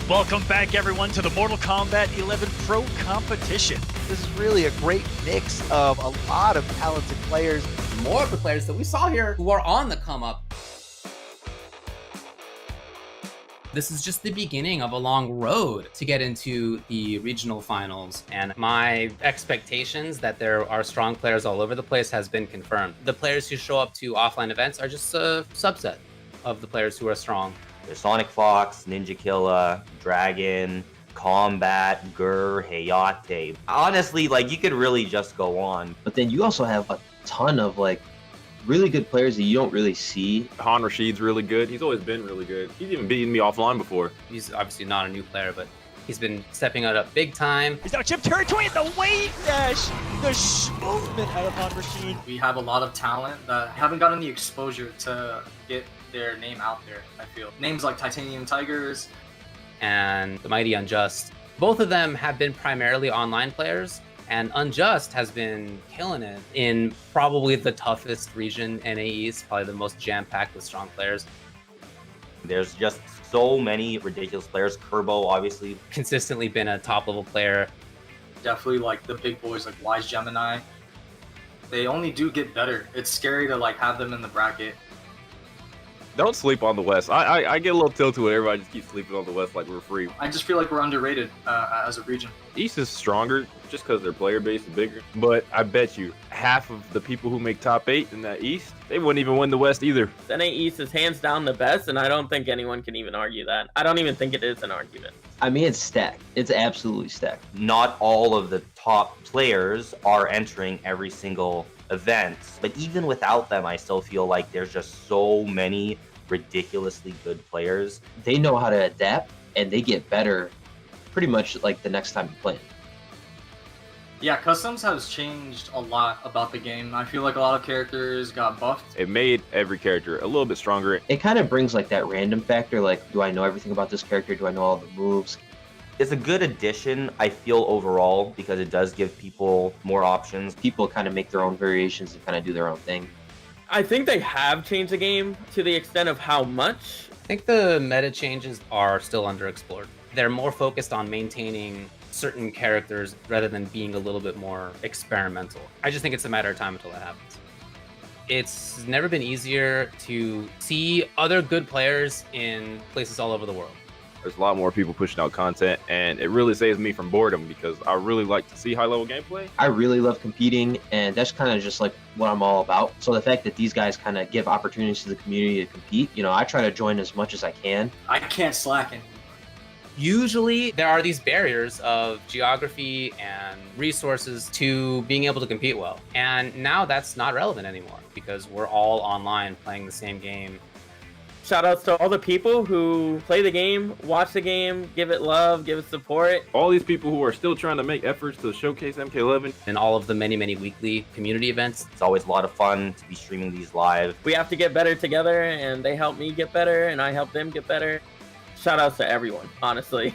Welcome back, everyone, to the Mortal Kombat 11 Pro Competition. This is really a great mix of a lot of talented players. More of the players that we saw here who are on the come up. This is just the beginning of a long road to get into the regional finals, and my expectations that there are strong players all over the place has been confirmed. The players who show up to offline events are just a subset of the players who are strong. There's Sonic Fox, Ninja Killa, Dragon, Kombat, Gur, Hayate. Honestly, like, you could really just go on. But then you also have a ton of like really good players that you don't really see. Han Rashid's really good. He's always been really good. He's even beaten me offline before. He's obviously not a new player, but he's been stepping it up big time. He's now chip territory in the wave dash. The movement out of Han Rashid. We have a lot of talent that haven't gotten the exposure to get their name out there, I feel. Names like Titanium Tigers And the Mighty Unjust. Both of them have been primarily online players, and Unjust has been killing it in probably the toughest region, NA East, probably the most jam-packed with strong players. There's just so many ridiculous players. Kerbo, obviously. Consistently been a top-level player. definitely like the big boys like Wise Gemini. They only do get better. It's scary to like have them in the bracket. Don't sleep on the West. I get a little tilted when everybody just keeps sleeping on the West like we're free. I just feel like we're underrated as a region. East is stronger just because their player base is bigger. But I bet you half of the people who make top 8 in that East, they wouldn't even win the West either. NA East is hands down the best, and I don't think anyone can even argue that. I don't even think it is an argument. I mean, it's stacked. It's absolutely stacked. Not all of the top players are entering every single event. But even without them, I still feel like there's just so many ridiculously good players. They know how to adapt, and they get better pretty much like the next time you play. Yeah, Customs has changed a lot about the game. I feel like a lot of characters got buffed. It made every character a little bit stronger. It kind of brings like that random factor, like, do I know everything about this character? Do I know all the moves? It's a good addition, I feel, overall, because it does give people more options. People kind of make their own variations and kind of do their own thing. I think they have changed the game to the extent of how much. I think the meta changes are still underexplored. They're more focused on maintaining certain characters rather than being a little bit more experimental. I just think it's a matter of time until that happens. It's never been easier to see other good players in places all over the world. There's a lot more people pushing out content, and it really saves me from boredom because I really like to see high-level gameplay. I really love competing, and that's kind of just like what I'm all about. So the fact that these guys kind of give opportunities to the community to compete, you know, I try to join as much as I can. I can't slack anymore. Usually there are these barriers of geography and resources to being able to compete well. And now that's not relevant anymore because we're all online playing the same game. Shout outs to all the people who play the game, watch the game, give it love, give it support. All these people who are still trying to make efforts to showcase MK11. And all of the many, many weekly community events. It's always a lot of fun to be streaming these live. We have to get better together, and they help me get better, and I help them get better. Shout outs to everyone, honestly.